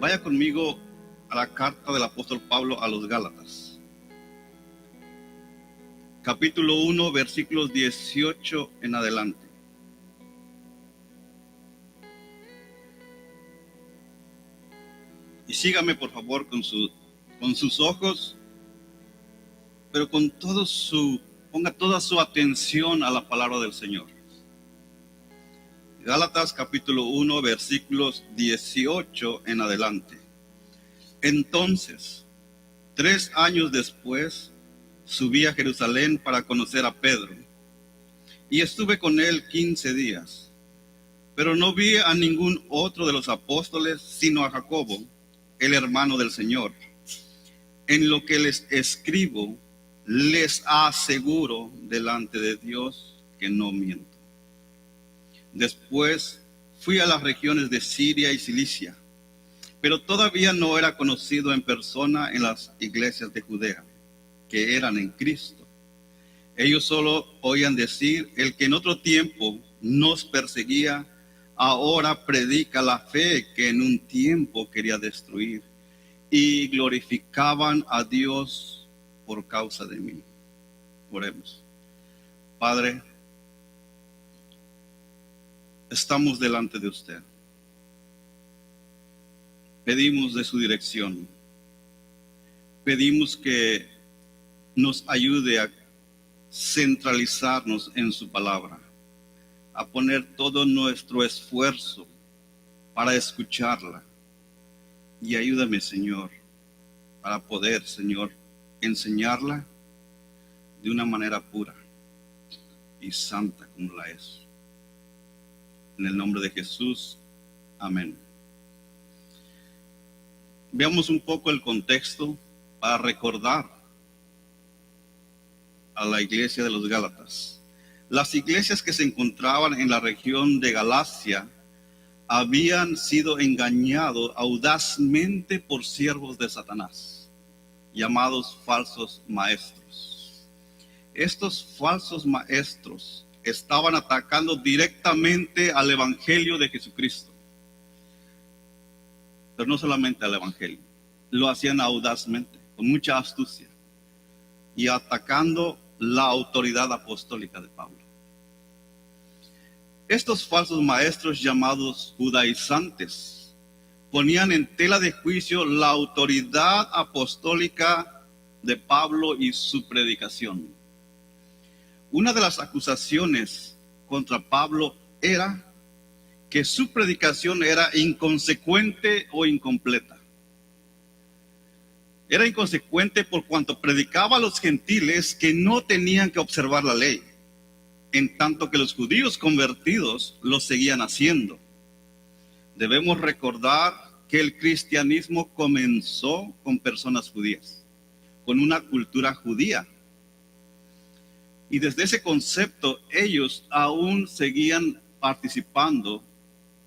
Vaya conmigo a la carta del apóstol Pablo a los Gálatas. Capítulo 1, versículos 18 en adelante. Y sígame por favor con sus ojos, pero ponga toda su atención a la palabra del Señor. Gálatas capítulo 1, versículos 18 en adelante. Entonces, 3 años después, subí a Jerusalén para conocer a Pedro, y estuve con él 15 días. Pero no vi a ningún otro de los apóstoles, sino a Jacobo, el hermano del Señor. En lo que les escribo, les aseguro delante de Dios que no miento. Después fui a las regiones de Siria y Cilicia, pero todavía no era conocido en persona en las iglesias de Judea, que eran en Cristo. Ellos solo oían decir: el que en otro tiempo nos perseguía, ahora predica la fe que en un tiempo quería destruir, y glorificaban a Dios por causa de mí. Oremos. Padre, estamos delante de usted. Pedimos de su dirección. Pedimos que nos ayude a centralizarnos en su palabra, a poner todo nuestro esfuerzo para escucharla. Y ayúdame, Señor, para poder, Señor, enseñarla de una manera pura y santa como la es. En el nombre de Jesús, amén. Veamos un poco el contexto para recordar a la iglesia de los Gálatas. Las iglesias que se encontraban en la región de Galacia habían sido engañados audazmente por siervos de Satanás, llamados falsos maestros. Estos falsos maestros estaban atacando directamente al evangelio de Jesucristo. Pero no solamente al evangelio, lo hacían audazmente, con mucha astucia, y atacando la autoridad apostólica de Pablo. Estos falsos maestros, llamados judaizantes, ponían en tela de juicio la autoridad apostólica de Pablo y su predicación. Una de las acusaciones contra Pablo era que su predicación era inconsecuente o incompleta. Era inconsecuente por cuanto predicaba a los gentiles que no tenían que observar la ley, en tanto que los judíos convertidos lo seguían haciendo. Debemos recordar que el cristianismo comenzó con personas judías, con una cultura judía. Y desde ese concepto ellos aún seguían participando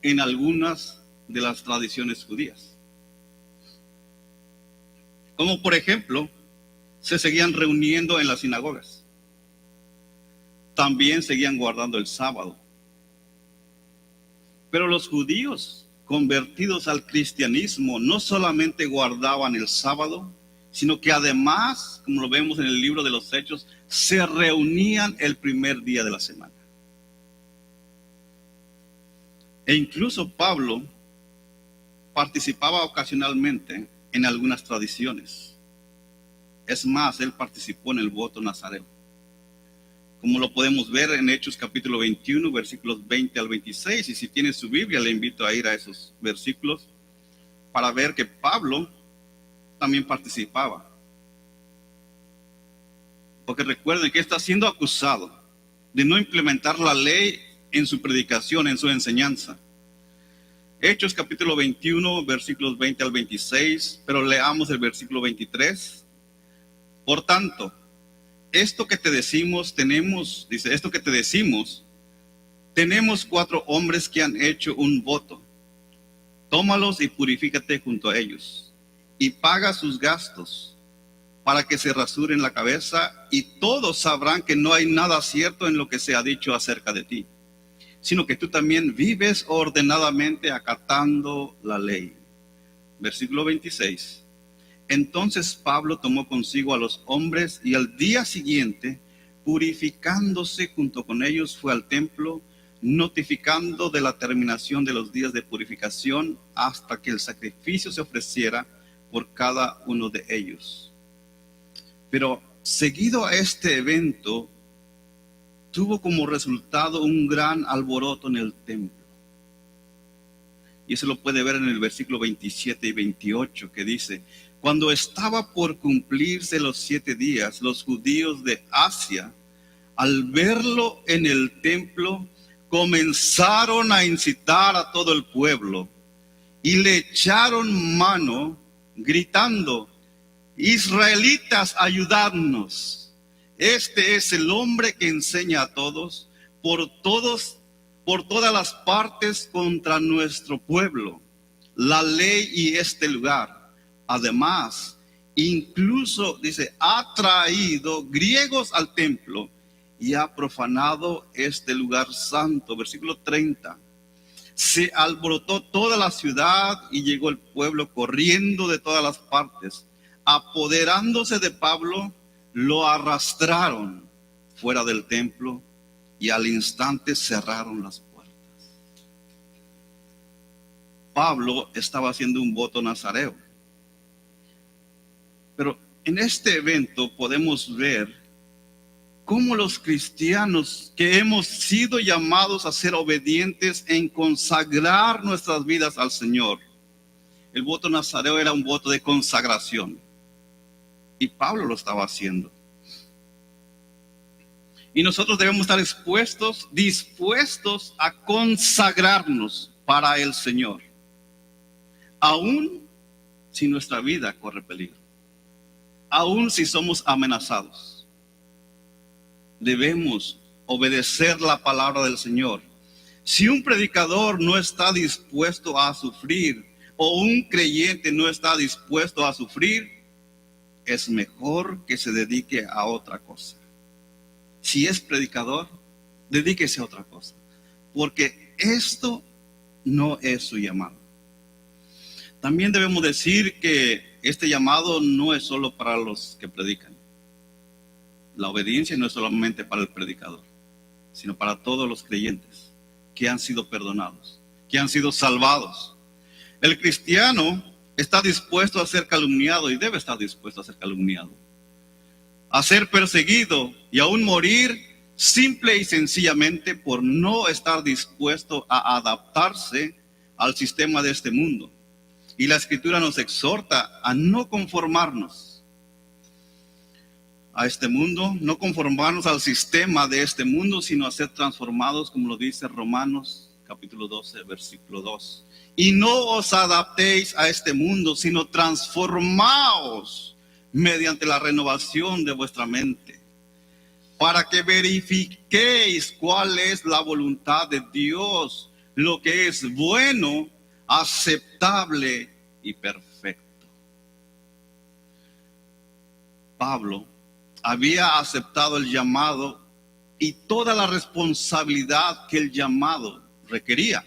en algunas de las tradiciones judías. Como por ejemplo, se seguían reuniendo en las sinagogas. También seguían guardando el sábado. Pero los judíos convertidos al cristianismo no solamente guardaban el sábado, sino que además, como lo vemos en el libro de los Hechos, se reunían el primer día de la semana. E incluso Pablo participaba ocasionalmente en algunas tradiciones. Es más, él participó en el voto nazareo, como lo podemos ver en Hechos capítulo 21, versículos 20 al 26. Y si tiene su Biblia, le invito a ir a esos versículos para ver que Pablo también participaba. Porque recuerden que está siendo acusado de no implementar la ley en su predicación, en su enseñanza. Hechos capítulo 21, versículos 20 al 26, pero leamos el versículo 23. Por tanto, esto que te decimos, tenemos 4 hombres que han hecho un voto. Tómalos y purifícate junto a ellos, y paga sus gastos, para que se rasuren la cabeza, y todos sabrán que no hay nada cierto en lo que se ha dicho acerca de ti, sino que tú también vives ordenadamente acatando la ley. Versículo 26. Entonces Pablo tomó consigo a los hombres y al día siguiente, purificándose junto con ellos, fue al templo, notificando de la terminación de los días de purificación hasta que el sacrificio se ofreciera por cada uno de ellos. Pero seguido a este evento, tuvo como resultado un gran alboroto en el templo. Y eso lo puede ver en el versículo 27 y 28, que dice: cuando estaba por cumplirse los 7 días, los judíos de Asia, al verlo en el templo, comenzaron a incitar a todo el pueblo y le echaron mano, gritando: israelitas, ayudadnos. Este es el hombre que enseña a todos por todas las partes contra nuestro pueblo, la ley y este lugar. Además, incluso, dice, ha traído griegos al templo y ha profanado este lugar santo. Versículo 30. Se alborotó toda la ciudad y llegó el pueblo corriendo de todas las partes. Apoderándose de Pablo, lo arrastraron fuera del templo y al instante cerraron las puertas. Pablo estaba haciendo un voto nazareo. Pero en este evento podemos ver cómo los cristianos que hemos sido llamados a ser obedientes en consagrar nuestras vidas al Señor. El voto nazareo era un voto de consagración. Y Pablo lo estaba haciendo. Y nosotros debemos estar dispuestos a consagrarnos para el Señor, aun si nuestra vida corre peligro, aun si somos amenazados. Debemos obedecer la palabra del Señor. Si un predicador no está dispuesto a sufrir, o un creyente no está dispuesto a sufrir, es mejor que se dedique a otra cosa. Si es predicador, dedíquese a otra cosa, porque esto no es su llamado. También debemos decir que este llamado no es solo para los que predican. La obediencia no es solamente para el predicador, sino para todos los creyentes que han sido perdonados, que han sido salvados. El cristiano está dispuesto a ser calumniado y debe estar dispuesto a ser calumniado, a ser perseguido y aún morir simple y sencillamente por no estar dispuesto a adaptarse al sistema de este mundo. Y la Escritura nos exhorta a no conformarnos a este mundo, no conformarnos al sistema de este mundo, sino a ser transformados, como lo dice Romanos capítulo 12, versículo 2. Y no os adaptéis a este mundo, sino transformaos mediante la renovación de vuestra mente, para que verifiquéis cuál es la voluntad de Dios, lo que es bueno, aceptable y perfecto. Pablo había aceptado el llamado y toda la responsabilidad que el llamado requería.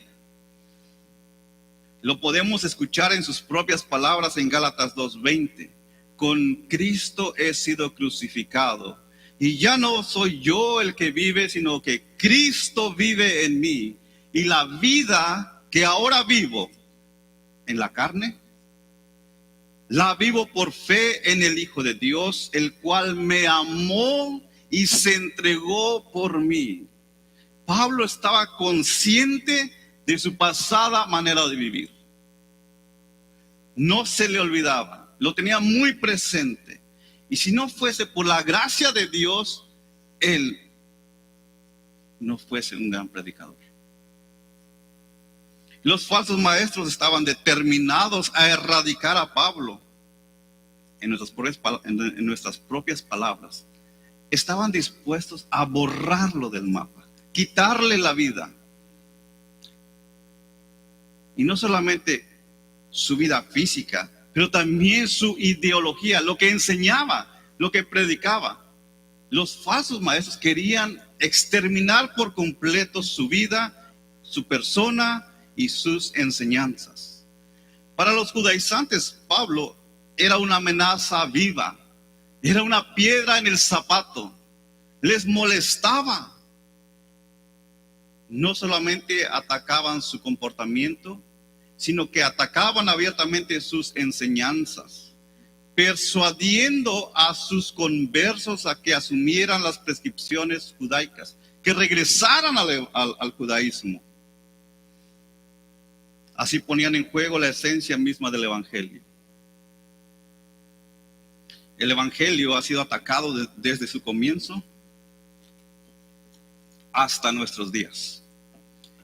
Lo podemos escuchar en sus propias palabras en Gálatas 2:20. Con Cristo he sido crucificado, y ya no soy yo el que vive, sino que Cristo vive en mí. Y la vida que ahora vivo en la carne, la vivo por fe en el Hijo de Dios, el cual me amó y se entregó por mí. Pablo estaba consciente de su pasada manera de vivir. No se le olvidaba, lo tenía muy presente. Y si no fuese por la gracia de Dios, él no fuese un gran predicador. Los falsos maestros estaban determinados a erradicar a Pablo. En nuestras propias palabras, estaban dispuestos a borrarlo del mapa, quitarle la vida. Y no solamente su vida física, pero también su ideología, lo que enseñaba, lo que predicaba. Los falsos maestros querían exterminar por completo su vida, su persona y sus enseñanzas. Para los judaizantes, Pablo era una amenaza viva, era una piedra en el zapato, les molestaba. No solamente atacaban su comportamiento, sino que atacaban abiertamente sus enseñanzas, persuadiendo a sus conversos a que asumieran las prescripciones judaicas, que regresaran al judaísmo. Así ponían en juego la esencia misma del Evangelio. El Evangelio ha sido atacado desde su comienzo hasta nuestros días.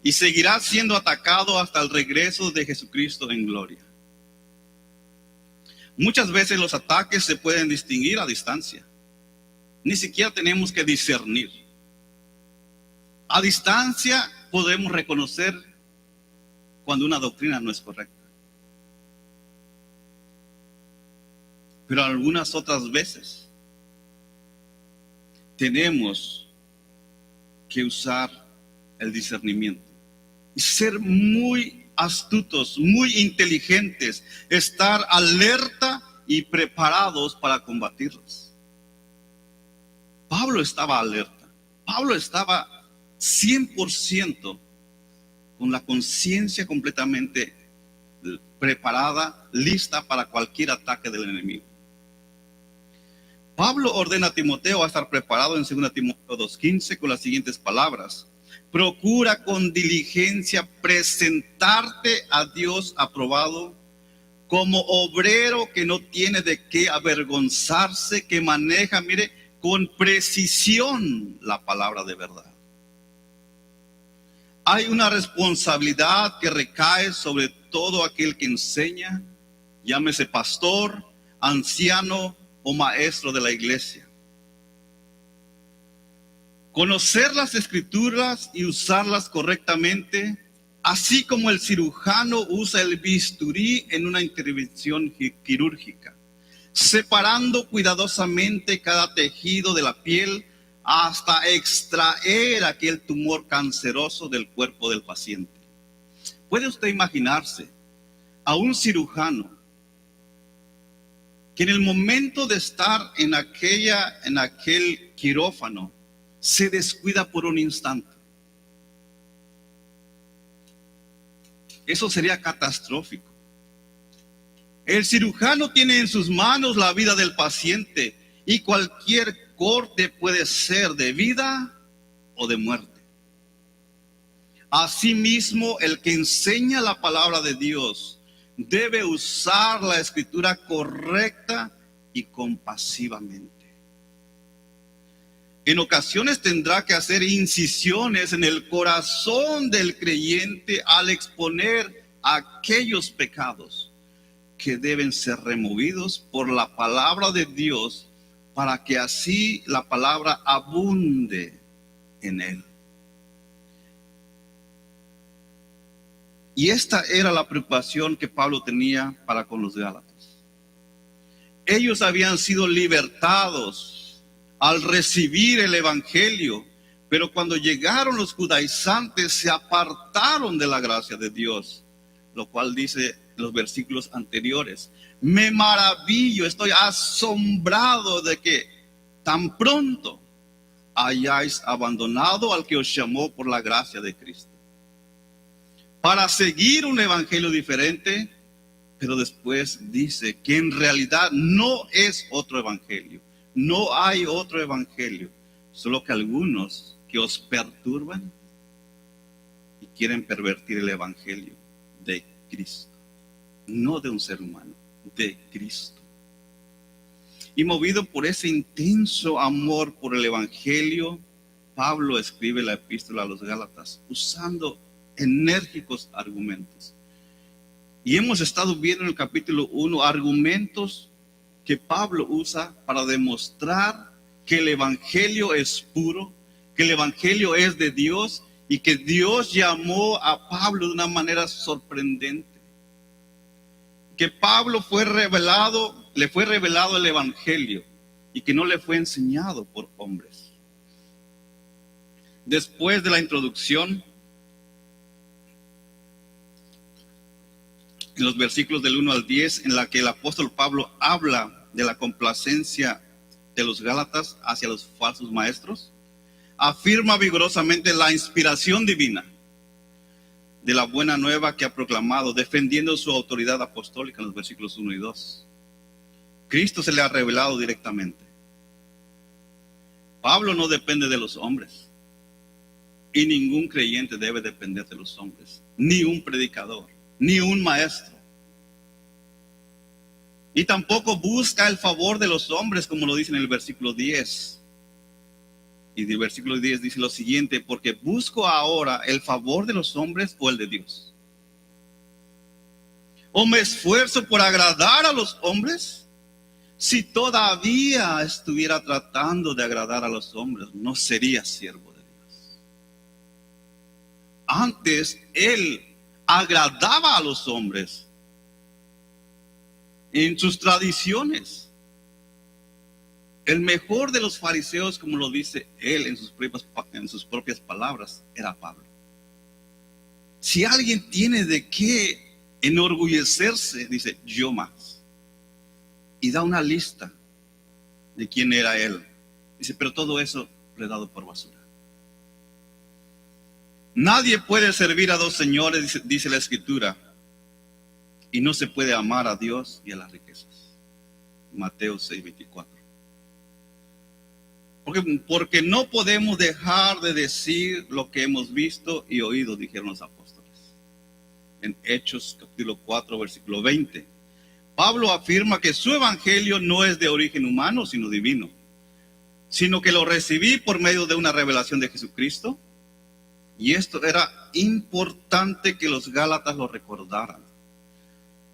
Y seguirá siendo atacado hasta el regreso de Jesucristo en gloria. Muchas veces los ataques se pueden distinguir a distancia. Ni siquiera tenemos que discernir. A distancia podemos reconocer cuando una doctrina no es correcta. Pero algunas otras veces tenemos que usar el discernimiento y ser muy astutos, muy inteligentes, estar alerta y preparados para combatirlos. Pablo estaba alerta, Pablo estaba 100% con la conciencia completamente preparada, lista para cualquier ataque del enemigo. Pablo ordena a Timoteo a estar preparado en 2 Timoteo 2:15 con las siguientes palabras: procura con diligencia presentarte a Dios aprobado, como obrero que no tiene de qué avergonzarse, que maneja, mire, con precisión la palabra de verdad. Hay una responsabilidad que recae sobre todo aquel que enseña, llámese pastor, anciano o maestro de la iglesia. Conocer las escrituras y usarlas correctamente, así como el cirujano usa el bisturí en una intervención quirúrgica, separando cuidadosamente cada tejido de la piel hasta extraer aquel tumor canceroso del cuerpo del paciente. ¿Puede usted imaginarse a un cirujano que en el momento de estar en aquel quirófano se descuida por un instante? Eso sería catastrófico. El cirujano tiene en sus manos la vida del paciente y cualquier corte puede ser de vida o de muerte. Asimismo, el que enseña la palabra de Dios debe usar la escritura correcta y compasivamente. En ocasiones tendrá que hacer incisiones en el corazón del creyente al exponer aquellos pecados que deben ser removidos por la palabra de Dios, para que así la palabra abunde en él. Y esta era la preocupación que Pablo tenía para con los Gálatas. Ellos habían sido libertados al recibir el evangelio, pero cuando llegaron los judaizantes se apartaron de la gracia de Dios, lo cual dice en los versículos anteriores: me maravillo, estoy asombrado de que tan pronto hayáis abandonado al que os llamó por la gracia de Cristo, para seguir un evangelio diferente. Pero después dice que en realidad no es otro evangelio, no hay otro evangelio, solo que algunos que os perturban y quieren pervertir el evangelio de Cristo, no de un ser humano, de Cristo. Y movido por ese intenso amor por el evangelio, Pablo escribe la epístola a los Gálatas usando enérgicos argumentos. Y hemos estado viendo en el capítulo 1 argumentos que Pablo usa para demostrar que el evangelio es puro, que el evangelio es de Dios y que Dios llamó a Pablo de una manera sorprendente. Que Pablo le fue revelado el evangelio y que no le fue enseñado por hombres. Después de la introducción, en los versículos del 1 al 10, en la que el apóstol Pablo habla de la complacencia de los Gálatas hacia los falsos maestros, afirma vigorosamente la inspiración divina de la buena nueva que ha proclamado, defendiendo su autoridad apostólica en los versículos 1 y 2. Cristo se le ha revelado directamente. Pablo no depende de los hombres, y ningún creyente debe depender de los hombres, ni un predicador, ni un maestro. Y tampoco busca el favor de los hombres, como lo dice en el versículo 10. Y el versículo 10 dice lo siguiente: porque busco ahora el favor de los hombres o el de Dios. ¿O me esfuerzo por agradar a los hombres? Si todavía estuviera tratando de agradar a los hombres, no sería siervo de Dios. Antes él agradaba a los hombres en sus tradiciones. El mejor de los fariseos, como lo dice él en sus propias palabras, era Pablo. Si alguien tiene de qué enorgullecerse, dice, yo más. Y da una lista de quién era él. Dice, pero todo eso le he dado por basura. Nadie puede servir a dos señores, dice la Escritura, y no se puede amar a Dios y a las riquezas. Mateo 6:24. Porque no podemos dejar de decir lo que hemos visto y oído, dijeron los apóstoles. En Hechos capítulo 4, versículo 20. Pablo afirma que su evangelio no es de origen humano, sino divino, sino que lo recibí por medio de una revelación de Jesucristo. Y esto era importante que los gálatas lo recordaran.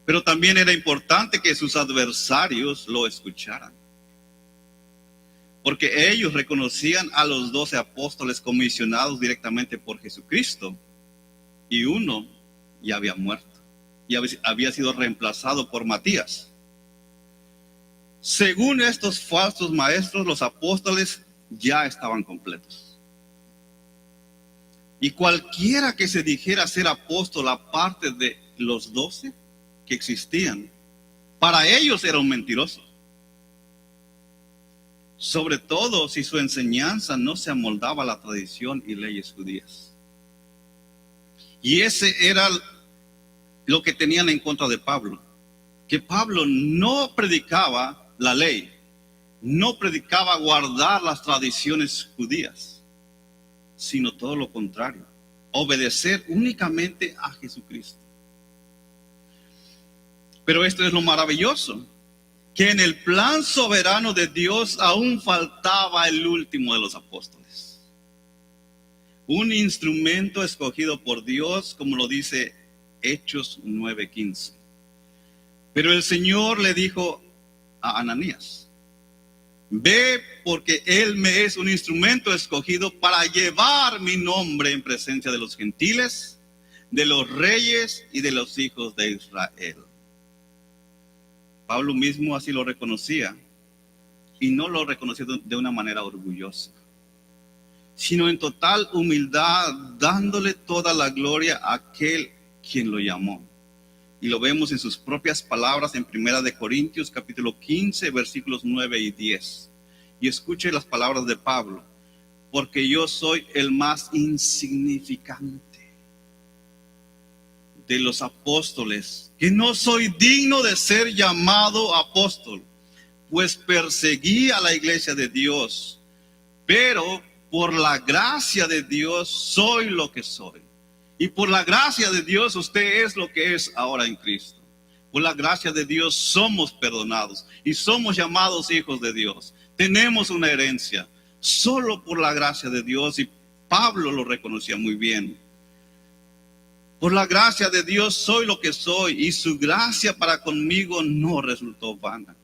Pero también era importante que sus adversarios lo escucharan. Porque ellos reconocían a los 12 apóstoles comisionados directamente por Jesucristo. Y uno ya había muerto. Y había sido reemplazado por Matías. Según estos falsos maestros, los apóstoles ya estaban completos. Y cualquiera que se dijera ser apóstol aparte de los 12 que existían, para ellos era un mentiroso. Sobre todo si su enseñanza no se amoldaba a la tradición y leyes judías. Y ese era lo que tenían en contra de Pablo, que Pablo no predicaba la ley, no predicaba guardar las tradiciones judías, sino todo lo contrario, obedecer únicamente a Jesucristo. Pero esto es lo maravilloso, que en el plan soberano de Dios aún faltaba el último de los apóstoles. Un instrumento escogido por Dios, como lo dice Hechos 9:15. Pero el Señor le dijo a Ananías: ve, porque él me es un instrumento escogido para llevar mi nombre en presencia de los gentiles, de los reyes y de los hijos de Israel. Pablo mismo así lo reconocía, y no lo reconoció de una manera orgullosa, sino en total humildad, dándole toda la gloria a aquel quien lo llamó. Y lo vemos en sus propias palabras en 1 de Corintios capítulo 15, versículos 9 y 10. Y escuche las palabras de Pablo: porque yo soy el más insignificante de los apóstoles, que no soy digno de ser llamado apóstol, pues perseguí a la iglesia de Dios, pero por la gracia de Dios soy lo que soy. Y por la gracia de Dios usted es lo que es ahora en Cristo. Por la gracia de Dios somos perdonados y somos llamados hijos de Dios. Tenemos una herencia solo por la gracia de Dios, y Pablo lo reconocía muy bien. Por la gracia de Dios soy lo que soy, y su gracia para conmigo no resultó vana.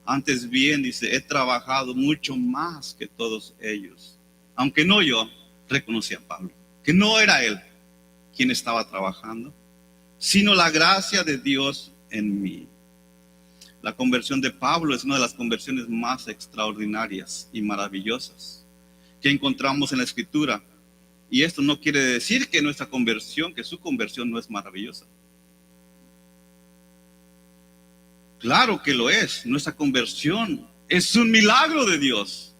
Antes bien, dice, he trabajado mucho más que todos ellos. Aunque no yo, reconocía a Pablo, que no era él quien estaba trabajando, sino la gracia de Dios en mí. La conversión de Pablo es una de las conversiones más extraordinarias y maravillosas que encontramos en la Escritura. Y esto no quiere decir que nuestra conversión, que su conversión no es maravillosa. Claro que lo es. Nuestra conversión es un milagro de Dios.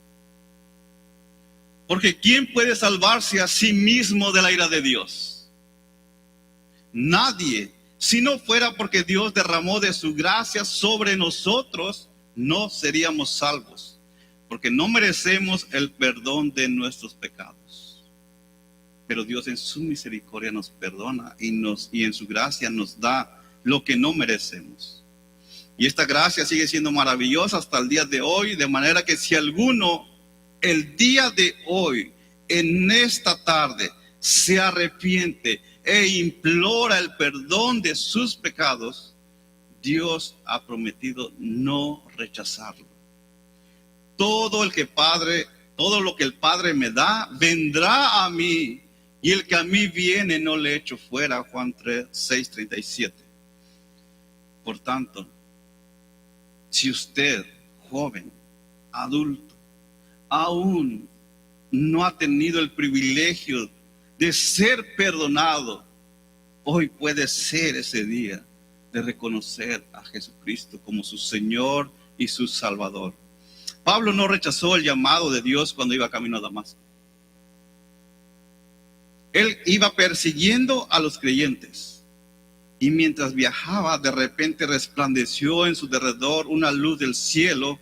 Porque ¿quién puede salvarse a sí mismo de la ira de Dios? Nadie. Si no fuera porque Dios derramó de su gracia sobre nosotros, no seríamos salvos. Porque no merecemos el perdón de nuestros pecados. Pero Dios en su misericordia nos perdona y en su gracia nos da lo que no merecemos. Y esta gracia sigue siendo maravillosa hasta el día de hoy, de manera que si alguno el día de hoy, en esta tarde, se arrepiente e implora el perdón de sus pecados, Dios ha prometido no rechazarlo. Todo lo que el Padre me da, vendrá a mí, y el que a mí viene no le echo fuera. Juan 6:37. Por tanto, si usted, joven, adulto, aún no ha tenido el privilegio de ser perdonado, hoy puede ser ese día de reconocer a Jesucristo como su Señor y su Salvador. Pablo no rechazó el llamado de Dios cuando iba camino a Damasco. Él iba persiguiendo a los creyentes. Y mientras viajaba, de repente resplandeció en su derredor una luz del cielo.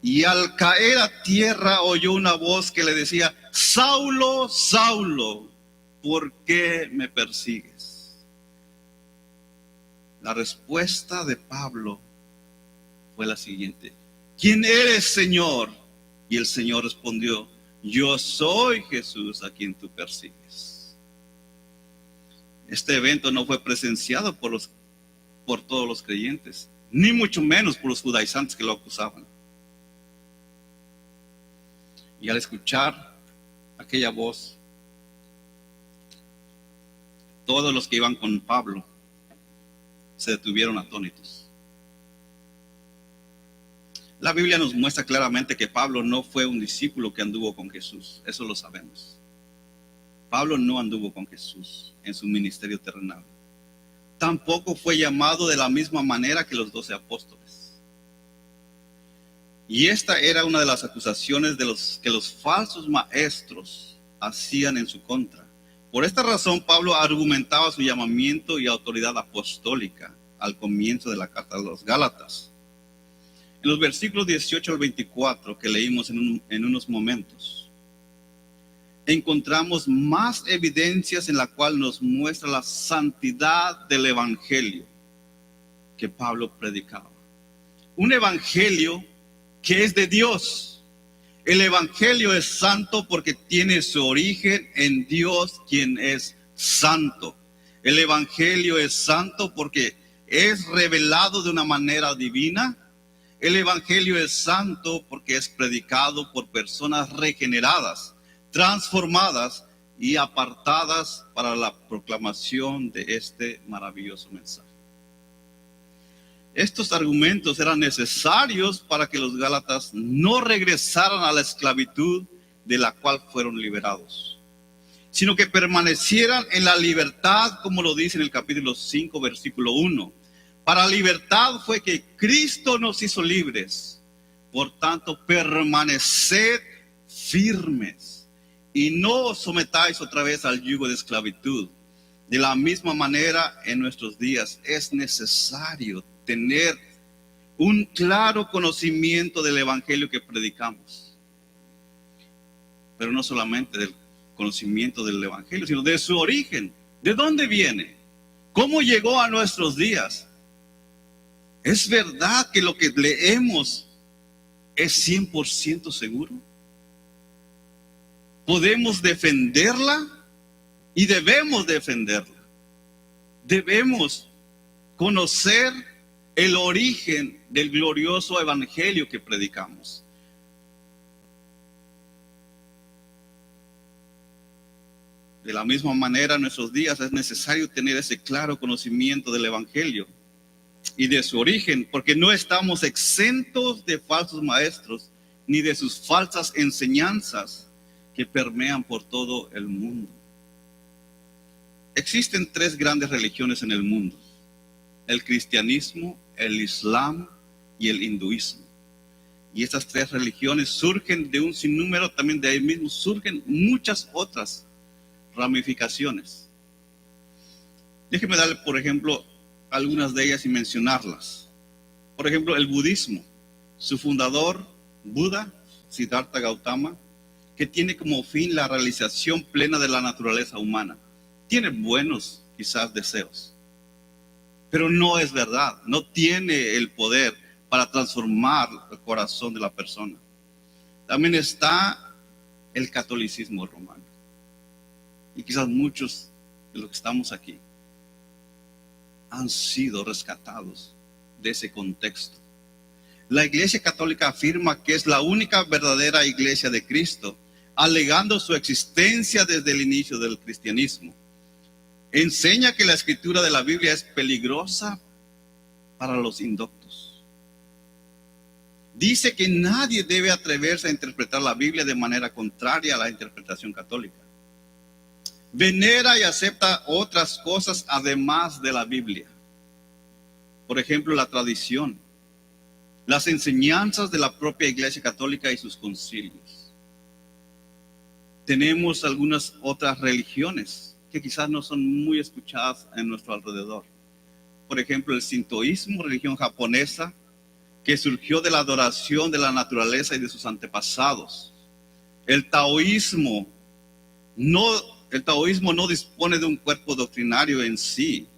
Y al caer a tierra oyó una voz que le decía: Saulo, Saulo, ¿por qué me persigues? La respuesta de Pablo fue la siguiente: ¿quién eres, Señor? Y el Señor respondió: yo soy Jesús a quien tú persigues. Este evento no fue presenciado por todos los creyentes, ni mucho menos por los judaizantes que lo acusaban. Y al escuchar aquella voz, todos los que iban con Pablo se detuvieron atónitos. La Biblia nos muestra claramente que Pablo no fue un discípulo que anduvo con Jesús. Eso lo sabemos. Pablo no anduvo con Jesús en su ministerio terrenal. Tampoco fue llamado de la misma manera que los 12 apóstoles. Y esta era una de las acusaciones que los falsos maestros hacían en su contra. Por esta razón, Pablo argumentaba su llamamiento y autoridad apostólica al comienzo de la carta de los Gálatas. En los versículos 18 al 24 que leímos en unos momentos, encontramos más evidencias en la cual nos muestra la santidad del evangelio que Pablo predicaba. Un evangelio que es de Dios. El evangelio es santo porque tiene su origen en Dios, quien es santo. El evangelio es santo porque es revelado de una manera divina. El evangelio es santo porque es predicado por personas regeneradas, transformadas y apartadas para la proclamación de este maravilloso mensaje. Estos argumentos eran necesarios para que los gálatas no regresaran a la esclavitud de la cual fueron liberados, sino que permanecieran en la libertad, como lo dice en el capítulo 5, versículo 1. Para libertad fue que Cristo nos hizo libres. Por tanto, permaneced firmes y no os sometáis otra vez al yugo de esclavitud. De la misma manera, en nuestros días es necesario tener un claro conocimiento del evangelio que predicamos. Pero no solamente del conocimiento del evangelio, sino de su origen. ¿De dónde viene? ¿Cómo llegó a nuestros días? ¿Es verdad que lo que leemos es 100% seguro? ¿Podemos defenderla? Y debemos defenderla. Debemos conocer el origen del glorioso evangelio que predicamos. De la misma manera, en nuestros días es necesario tener ese claro conocimiento del evangelio y de su origen, porque no estamos exentos de falsos maestros ni de sus falsas enseñanzas que permean por todo el mundo. Existen 3 grandes religiones en el mundo: el cristianismo, el Islam y el hinduismo. Y estas tres religiones surgen de un sinnúmero, también de ahí mismo surgen muchas otras ramificaciones. Déjeme darle, por ejemplo, algunas de ellas y mencionarlas. Por ejemplo, el budismo, su fundador, Buda, Siddhartha Gautama, que tiene como fin la realización plena de la naturaleza humana. Tiene buenos, quizás, deseos, pero no es verdad, no tiene el poder para transformar el corazón de la persona. También está el catolicismo romano. Y quizás muchos de los que estamos aquí han sido rescatados de ese contexto. La Iglesia Católica afirma que es la única verdadera Iglesia de Cristo, alegando su existencia desde el inicio del cristianismo. Enseña que la escritura de la Biblia es peligrosa para los indoctos. Dice que nadie debe atreverse a interpretar la Biblia de manera contraria a la interpretación católica. Venera y acepta otras cosas además de la Biblia. Por ejemplo, la tradición, las enseñanzas de la propia Iglesia Católica y sus concilios. Tenemos algunas otras religiones que quizás no son muy escuchadas en nuestro alrededor. Por ejemplo, el sintoísmo, religión japonesa, que surgió de la adoración de la naturaleza y de sus antepasados. El taoísmo no dispone de un cuerpo doctrinario en sí,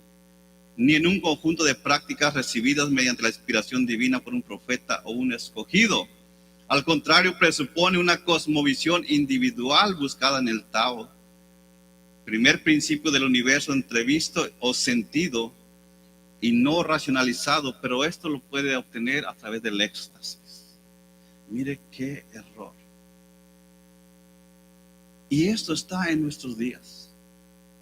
ni en un conjunto de prácticas recibidas mediante la inspiración divina por un profeta o un escogido. Al contrario, presupone una cosmovisión individual buscada en el Tao, primer principio del universo entrevisto o sentido y no racionalizado, pero esto lo puede obtener a través del éxtasis. Mire qué error. Y esto está en nuestros días.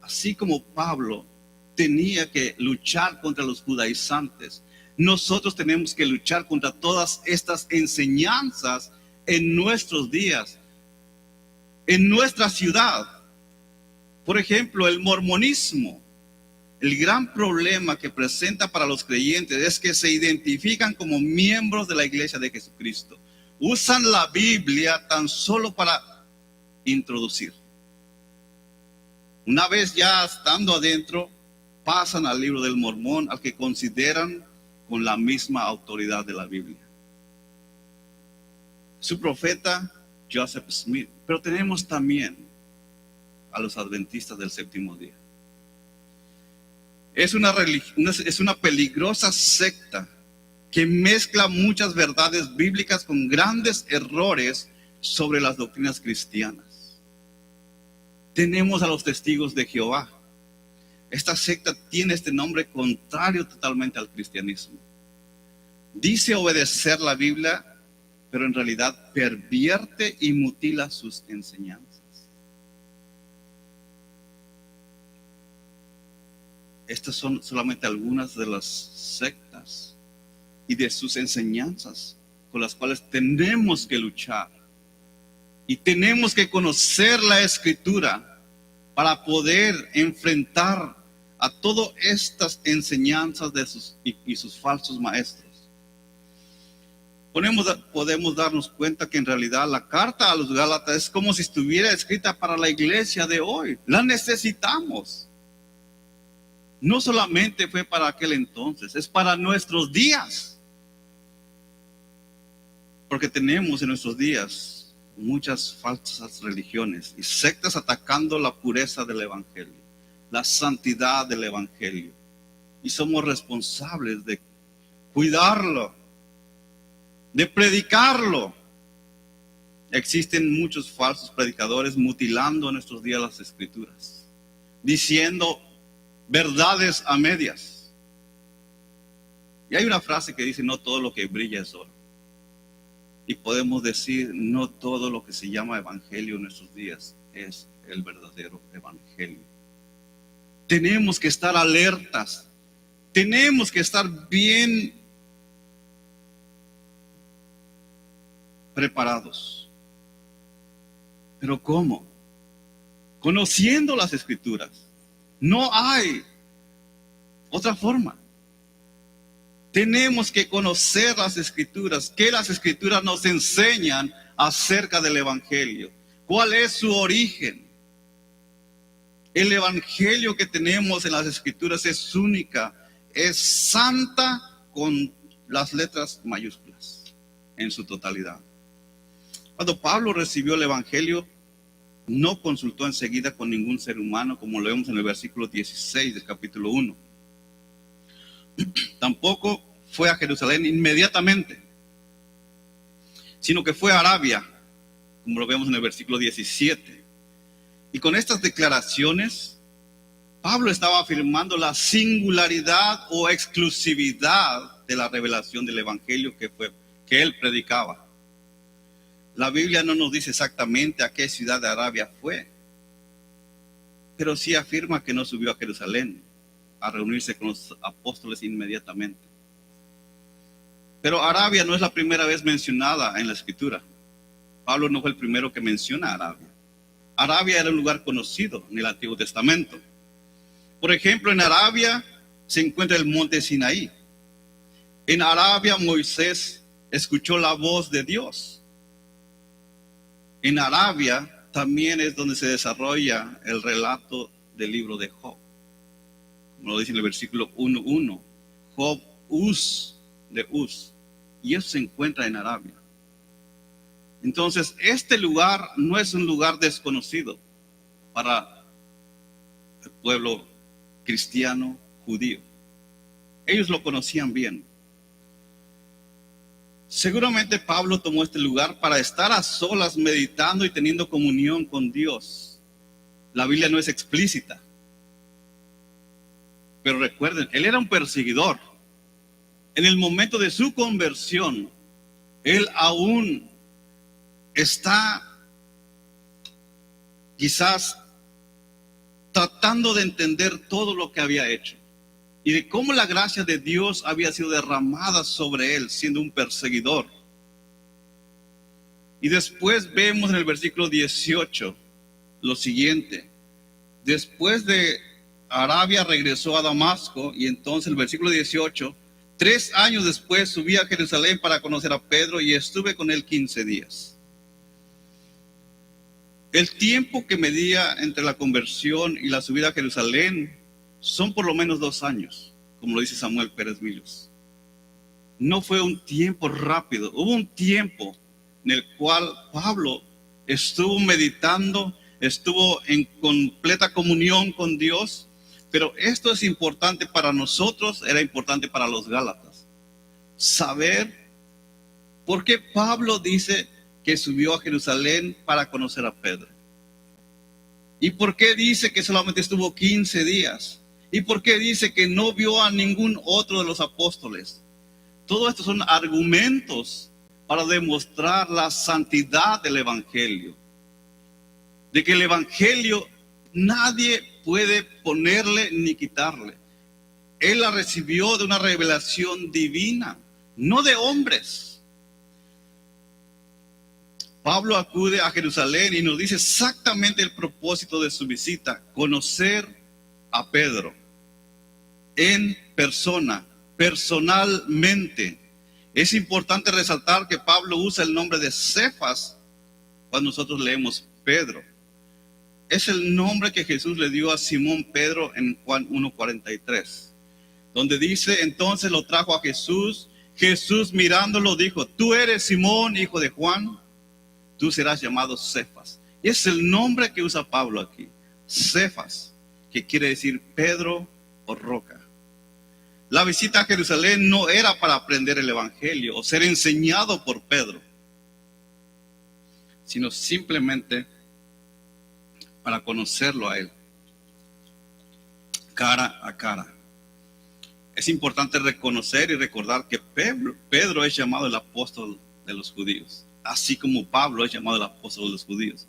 Así como Pablo tenía que luchar contra los judaizantes, nosotros tenemos que luchar contra todas estas enseñanzas en nuestros días, en nuestra ciudad. Por ejemplo, el mormonismo. El gran problema que presenta para los creyentes es que se identifican como miembros de la Iglesia de Jesucristo. Usan la Biblia tan solo para introducir. Una vez ya estando adentro, pasan al libro del Mormón, al que consideran con la misma autoridad de la Biblia. Su profeta, Joseph Smith. Pero tenemos también a los adventistas del séptimo día. Es una peligrosa secta que mezcla muchas verdades bíblicas con grandes errores sobre las doctrinas cristianas. Tenemos a los testigos de Jehová. Esta secta tiene este nombre contrario totalmente al cristianismo. Dice obedecer la Biblia, pero en realidad pervierte y mutila sus enseñanzas. Estas son solamente algunas de las sectas y de sus enseñanzas con las cuales tenemos que luchar. Y tenemos que conocer la Escritura para poder enfrentar a todas estas enseñanzas de sus falsos maestros. Podemos darnos cuenta que en realidad la carta a los Gálatas es como si estuviera escrita para la iglesia de hoy. La necesitamos. No solamente fue para aquel entonces, es para nuestros días. Porque tenemos en nuestros días muchas falsas religiones y sectas atacando la pureza del Evangelio, la santidad del Evangelio. Y somos responsables de cuidarlo, de predicarlo. Existen muchos falsos predicadores mutilando en nuestros días las Escrituras, diciendo verdades a medias. Y hay una frase que dice: no todo lo que brilla es oro. Y podemos decir: no todo lo que se llama evangelio en nuestros días es el verdadero evangelio. Tenemos que estar alertas. Tenemos que estar bien preparados. ¿Pero cómo? Conociendo las Escrituras. No hay otra forma. Tenemos que conocer las Escrituras, que las Escrituras nos enseñan acerca del Evangelio. ¿Cuál es su origen? El Evangelio que tenemos en las Escrituras es única, es santa con las letras mayúsculas en su totalidad. Cuando Pablo recibió el Evangelio, no consultó enseguida con ningún ser humano, como lo vemos en el versículo 16 del capítulo 1. Tampoco fue a Jerusalén inmediatamente, sino que fue a Arabia, como lo vemos en el versículo 17. Y con estas declaraciones, Pablo estaba afirmando la singularidad o exclusividad de la revelación del Evangelio que él predicaba. La Biblia no nos dice exactamente a qué ciudad de Arabia fue, pero sí afirma que no subió a Jerusalén a reunirse con los apóstoles inmediatamente. Pero Arabia no es la primera vez mencionada en la Escritura. Pablo no fue el primero que menciona a Arabia. Arabia era un lugar conocido en el Antiguo Testamento. Por ejemplo, en Arabia se encuentra el monte Sinaí. En Arabia Moisés escuchó la voz de Dios. En Arabia también es donde se desarrolla el relato del libro de Job. Como lo dice en el versículo 1:1. Job, de Uz. Y eso se encuentra en Arabia. Entonces, este lugar no es un lugar desconocido para el pueblo cristiano judío. Ellos lo conocían bien. Seguramente Pablo tomó este lugar para estar a solas meditando y teniendo comunión con Dios. La Biblia no es explícita. Pero recuerden, él era un perseguidor. En el momento de su conversión, él aún está quizás tratando de entender todo lo que había hecho y de cómo la gracia de Dios había sido derramada sobre él siendo un perseguidor. Y después vemos en el versículo 18 lo siguiente: después de Arabia regresó a Damasco, y entonces el versículo 18, 3 años después subí a Jerusalén para conocer a Pedro y estuve con él 15 días. El tiempo que medía entre la conversión y la subida a Jerusalén son por lo menos 2 años, como lo dice Samuel Pérez Millos. No fue un tiempo rápido, hubo un tiempo en el cual Pablo estuvo meditando, estuvo en completa comunión con Dios. Pero esto es importante para nosotros, era importante para los Gálatas. Saber por qué Pablo dice que subió a Jerusalén para conocer a Pedro. ¿Y por qué dice que solamente estuvo 15 días? ¿Y por qué dice que no vio a ningún otro de los apóstoles? Todo esto son argumentos para demostrar la santidad del Evangelio. De que el Evangelio nadie puede ponerle ni quitarle. Él la recibió de una revelación divina, no de hombres. Pablo acude a Jerusalén y nos dice exactamente el propósito de su visita: conocer a Pedro en persona, personalmente. Es importante resaltar que Pablo usa el nombre de Cefas cuando nosotros leemos Pedro. Es el nombre que Jesús le dio a Simón Pedro en Juan 1:43, donde dice: entonces lo trajo a Jesús. Jesús mirándolo dijo: tú eres Simón, hijo de Juan, tú serás llamado Cefas. Y es el nombre que usa Pablo aquí, Cefas, que quiere decir Pedro o roca. La visita a Jerusalén no era para aprender el Evangelio o ser enseñado por Pedro, sino simplemente para conocerlo a él, cara a cara. Es importante reconocer y recordar que Pedro es llamado el apóstol de los judíos, así como Pablo es llamado el apóstol de los judíos.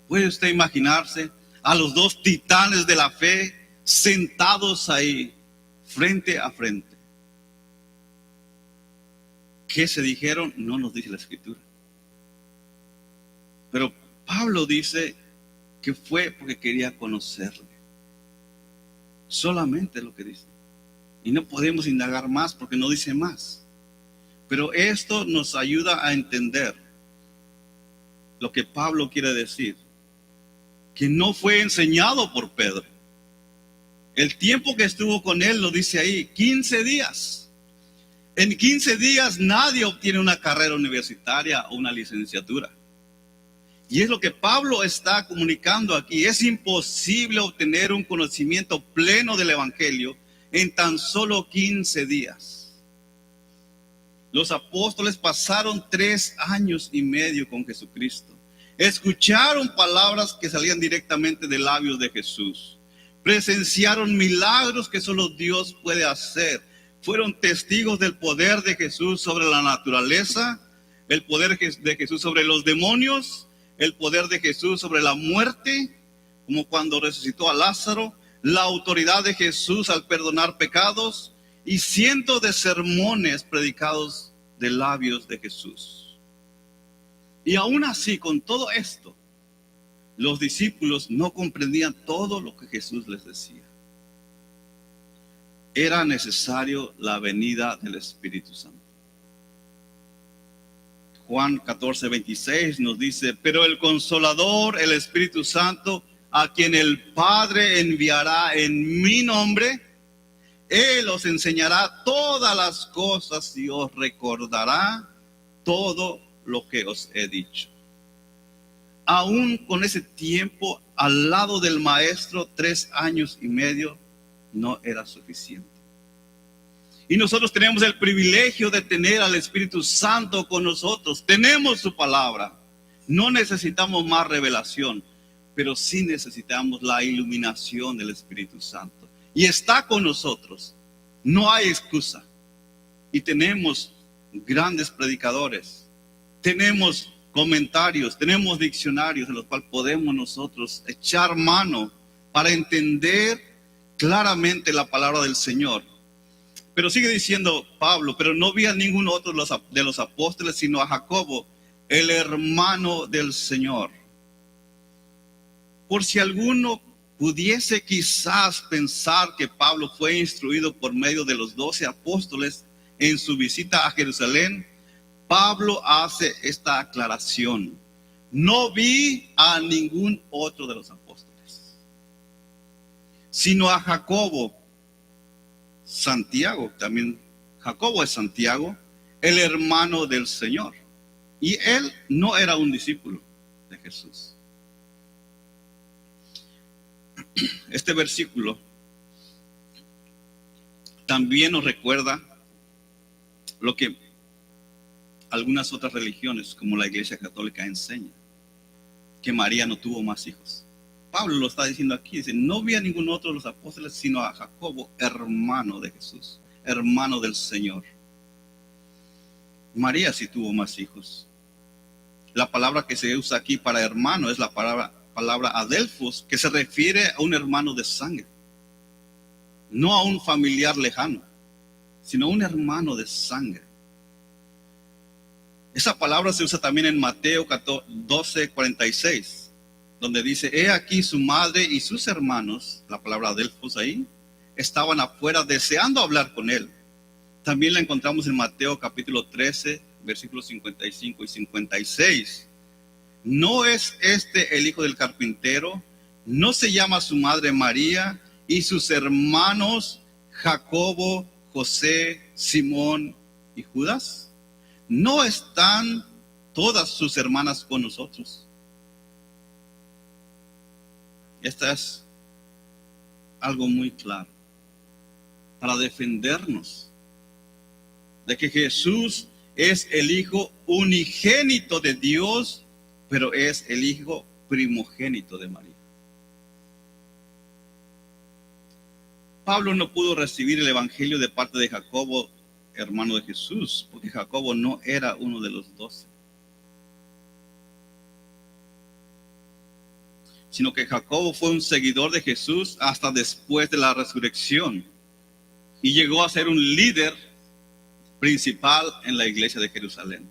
¿Puede usted imaginarse a los dos titanes de la fe sentados ahí, frente a frente? ¿Qué se dijeron? No nos dice la Escritura. Pero Pablo dice que fue porque quería conocerle. Solamente lo que dice. Y no podemos indagar más porque no dice más. Pero esto nos ayuda a entender lo que Pablo quiere decir. Que no fue enseñado por Pedro. El tiempo que estuvo con él, lo dice ahí, 15 días. En 15 días nadie obtiene una carrera universitaria o una licenciatura. Y es lo que Pablo está comunicando aquí. Es imposible obtener un conocimiento pleno del Evangelio en tan solo 15 días. Los apóstoles pasaron 3 años y medio con Jesucristo. Escucharon palabras que salían directamente de labios de Jesús. Presenciaron milagros que solo Dios puede hacer. Fueron testigos del poder de Jesús sobre la naturaleza, el poder de Jesús sobre los demonios, el poder de Jesús sobre la muerte, como cuando resucitó a Lázaro, la autoridad de Jesús al perdonar pecados y cientos de sermones predicados de labios de Jesús. Y aún así, con todo esto, los discípulos no comprendían todo lo que Jesús les decía. Era necesario la venida del Espíritu Santo. Juan 14:26 nos dice, pero el Consolador, el Espíritu Santo, a quien el Padre enviará en mi nombre, Él os enseñará todas las cosas y os recordará todo lo que os he dicho. Aún con ese tiempo al lado del Maestro, 3 años y medio, no era suficiente. Y nosotros tenemos el privilegio de tener al Espíritu Santo con nosotros. Tenemos su palabra. No necesitamos más revelación, pero sí necesitamos la iluminación del Espíritu Santo. Y está con nosotros. No hay excusa. Y tenemos grandes predicadores. Tenemos comentarios, tenemos diccionarios en los cuales podemos nosotros echar mano para entender claramente la palabra del Señor. Pero sigue diciendo Pablo, pero no vi a ningún otro de los apóstoles, sino a Jacobo, el hermano del Señor. Por si alguno pudiese quizás pensar que Pablo fue instruido por medio de los 12 apóstoles en su visita a Jerusalén, Pablo hace esta aclaración. No vi a ningún otro de los apóstoles, sino a Jacobo, Santiago, también Jacobo es Santiago, el hermano del Señor. Y él no era un discípulo de Jesús. Este versículo también nos recuerda lo que algunas otras religiones, como la Iglesia Católica, enseña, que María no tuvo más hijos. Pablo lo está diciendo aquí, dice, no vi a ningún otro de los apóstoles, sino a Jacobo, hermano de Jesús, hermano del Señor. María sí tuvo más hijos. La palabra que se usa aquí para hermano es la palabra adelphos, que se refiere a un hermano de sangre, no a un familiar lejano, sino a un hermano de sangre. Esa palabra se usa también en Mateo 12:46, donde dice, he aquí su madre y sus hermanos, la palabra adelphos ahí, estaban afuera deseando hablar con él. También la encontramos en Mateo capítulo 13, versículos 55 y 56. ¿No es este el hijo del carpintero? ¿No se llama su madre María y sus hermanos Jacobo, José, Simón y Judas? ¿No están todas sus hermanas con nosotros? Esta es algo muy claro para defendernos de que Jesús es el Hijo unigénito de Dios, pero es el Hijo primogénito de María. Pablo no pudo recibir el Evangelio de parte de Jacobo, hermano de Jesús, porque Jacobo no era uno de los 12. Sino que Jacobo fue un seguidor de Jesús hasta después de la resurrección y llegó a ser un líder principal en la iglesia de Jerusalén.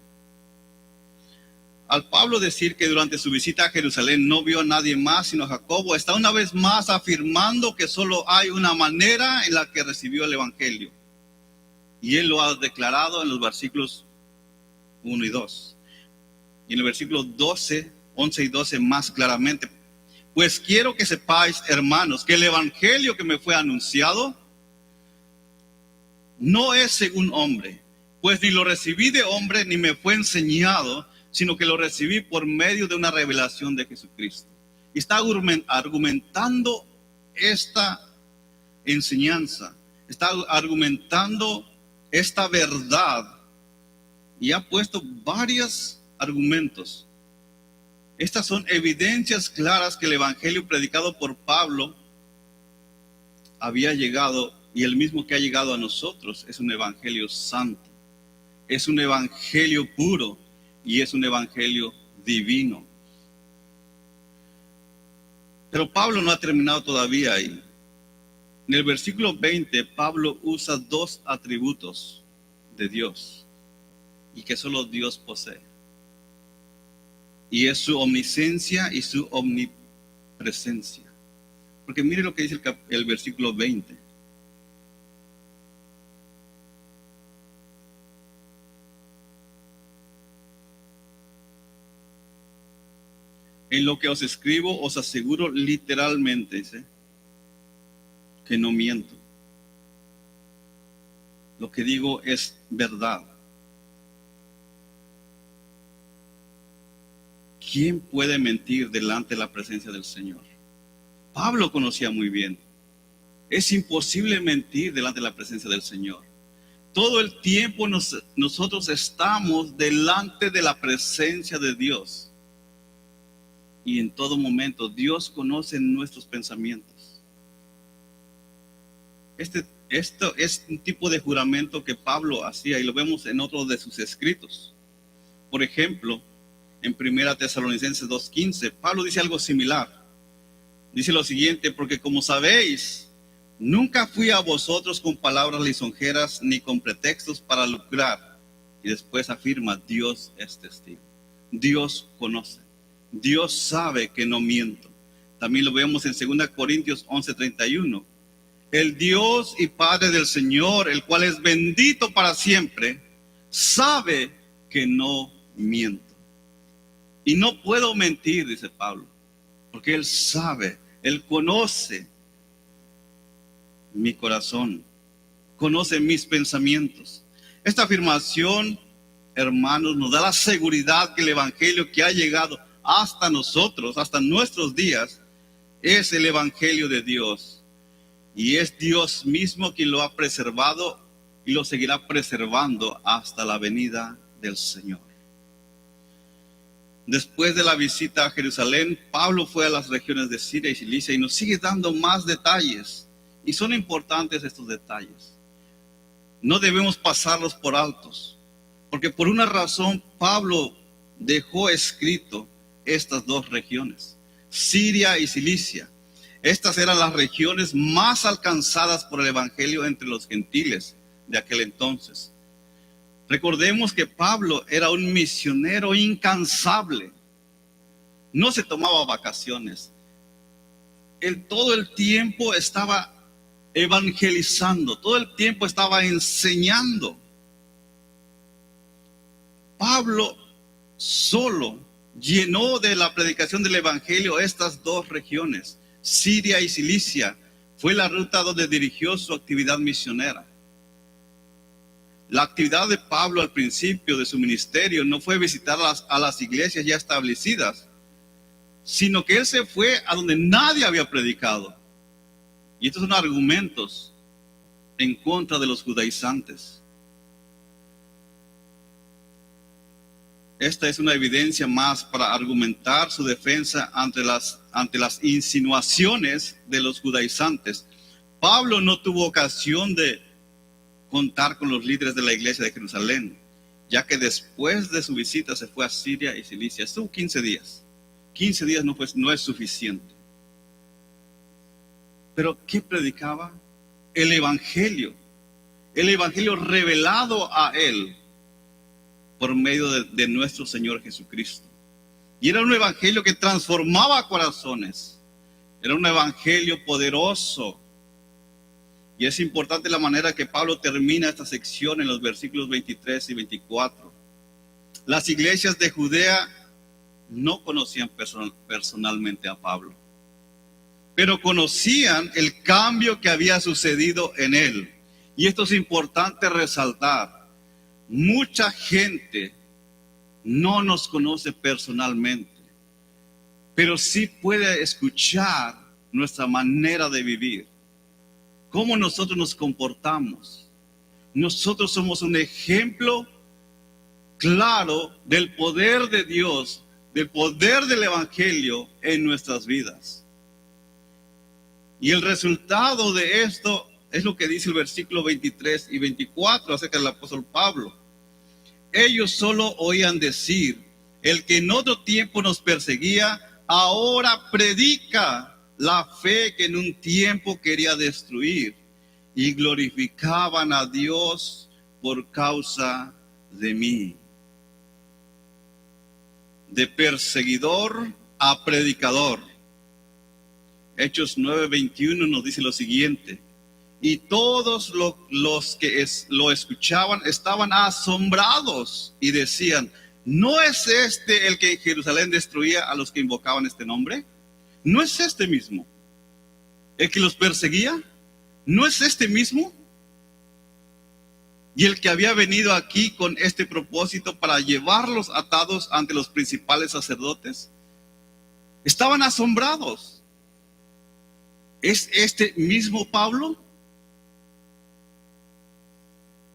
Al Pablo decir que durante su visita a Jerusalén no vio a nadie más sino a Jacobo, está una vez más afirmando que solo hay una manera en la que recibió el Evangelio. Y él lo ha declarado en los versículos 1 y 2. Y en el versículo 12, 11 y 12 más claramente. Pues quiero que sepáis, hermanos, que el Evangelio que me fue anunciado no es según hombre, pues ni lo recibí de hombre ni me fue enseñado, sino que lo recibí por medio de una revelación de Jesucristo. Y está argumentando esta enseñanza, está argumentando esta verdad y ha puesto varios argumentos. Estas son evidencias claras que el evangelio predicado por Pablo había llegado, y el mismo que ha llegado a nosotros es un evangelio santo, es un evangelio puro y es un evangelio divino. Pero Pablo no ha terminado todavía ahí. En el versículo 20, Pablo usa dos atributos de Dios y que solo Dios posee. Y es su omnisciencia y su omnipresencia. Porque mire lo que dice el versículo 20. En lo que os escribo, os aseguro literalmente, dice, que no miento. Lo que digo es verdad. ¿Quién puede mentir delante de la presencia del Señor? Pablo conocía muy bien. Es imposible mentir delante de la presencia del Señor. Todo el tiempo nosotros estamos delante de la presencia de Dios. Y en todo momento Dios conoce nuestros pensamientos. Esto es un tipo de juramento que Pablo hacía y lo vemos en otros de sus escritos. Por ejemplo, en 1 Tesalonicenses 2:15, Pablo dice algo similar. Dice lo siguiente: porque como sabéis, nunca fui a vosotros con palabras lisonjeras ni con pretextos para lucrar. Y después afirma: Dios es testigo. Dios conoce. Dios sabe que no miento. También lo vemos en 2 Corintios 11:31. El Dios y Padre del Señor, el cual es bendito para siempre, sabe que no miento. Y no puedo mentir, dice Pablo, porque Él sabe, Él conoce mi corazón, conoce mis pensamientos. Esta afirmación, hermanos, nos da la seguridad que el evangelio que ha llegado hasta nosotros, hasta nuestros días, es el evangelio de Dios. Y es Dios mismo quien lo ha preservado y lo seguirá preservando hasta la venida del Señor. Después de la visita a Jerusalén, Pablo fue a las regiones de Siria y Cilicia y nos sigue dando más detalles. Y son importantes estos detalles. No debemos pasarlos por altos, porque por una razón Pablo dejó escrito estas dos regiones, Siria y Cilicia. Estas eran las regiones más alcanzadas por el evangelio entre los gentiles de aquel entonces. Recordemos que Pablo era un misionero incansable. No se tomaba vacaciones. Él todo el tiempo estaba evangelizando, todo el tiempo estaba enseñando. Pablo solo llenó de la predicación del evangelio estas dos regiones, Siria y Cilicia. Fue la ruta donde dirigió su actividad misionera. La actividad de Pablo al principio de su ministerio no fue visitar a las iglesias ya establecidas, sino que él se fue a donde nadie había predicado. Y estos son argumentos en contra de los judaizantes. Esta es una evidencia más para argumentar su defensa ante las insinuaciones de los judaizantes. Pablo no tuvo ocasión de contar con los líderes de la iglesia de Jerusalén, ya que después de su visita se fue a Siria y Cilicia. Estuvo 15 días. 15 días no es suficiente. Pero ¿qué predicaba? El evangelio revelado a él por medio de nuestro Señor Jesucristo. Y era un evangelio que transformaba corazones. Era un evangelio poderoso. Y es importante la manera que Pablo termina esta sección en los versículos 23 y 24. Las iglesias de Judea no conocían personalmente a Pablo, pero conocían el cambio que había sucedido en él. Y esto es importante resaltar. Mucha gente no nos conoce personalmente, pero sí puede escuchar nuestra manera de vivir, cómo nosotros nos comportamos. Nosotros somos un ejemplo claro del poder de Dios, del poder del evangelio en nuestras vidas. Y el resultado de esto es lo que dice el versículo 23 y 24 acerca del apóstol Pablo. Ellos solo oían decir: el que en otro tiempo nos perseguía, ahora predica la fe que en un tiempo quería destruir, y glorificaban a Dios por causa de mí. De perseguidor a predicador. Hechos 9:21 nos dice lo siguiente: y todos los que lo escuchaban estaban asombrados y decían: ¿no es este el que en Jerusalén destruía a los que invocaban este nombre? ¿No es este mismo el que los perseguía? ¿No es este mismo? Y el que había venido aquí con este propósito para llevarlos atados ante los principales sacerdotes. Estaban asombrados. ¿Es este mismo Pablo?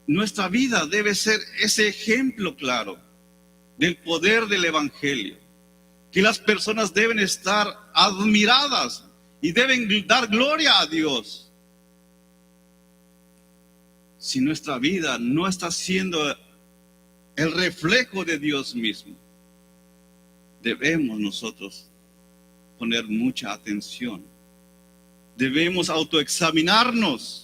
Nuestra vida debe ser ese ejemplo claro del poder del evangelio, que las personas deben estar admiradas y deben dar gloria a Dios. Si nuestra vida no está siendo el reflejo de Dios mismo, debemos nosotros poner mucha atención. Debemos autoexaminarnos.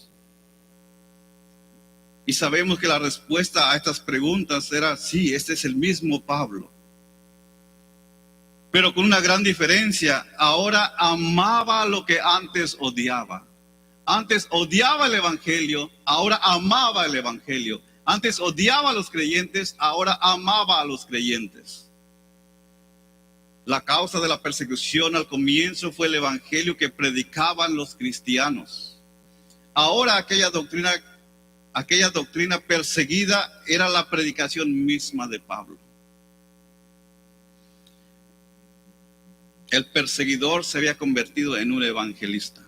Y sabemos que la respuesta a estas preguntas era: sí, este es el mismo Pablo. Pero con una gran diferencia: ahora amaba lo que antes odiaba. Antes odiaba el evangelio, ahora amaba el evangelio. Antes odiaba a los creyentes, ahora amaba a los creyentes. La causa de la persecución al comienzo fue el evangelio que predicaban los cristianos. Ahora aquella doctrina perseguida era la predicación misma de Pablo. El perseguidor se había convertido en un evangelista.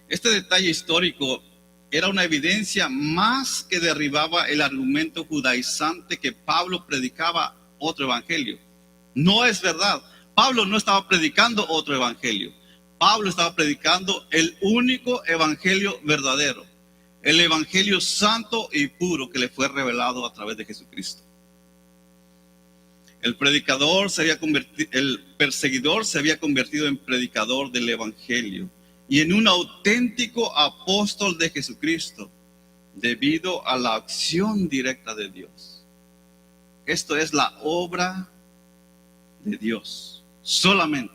Este detalle histórico era una evidencia más que derribaba el argumento judaizante que Pablo predicaba otro evangelio. No es verdad. Pablo no estaba predicando otro evangelio. Pablo estaba predicando el único evangelio verdadero, el evangelio santo y puro que le fue revelado a través de Jesucristo. El perseguidor se había convertido en predicador del evangelio y en un auténtico apóstol de Jesucristo debido a la acción directa de Dios. Esto es la obra de Dios solamente,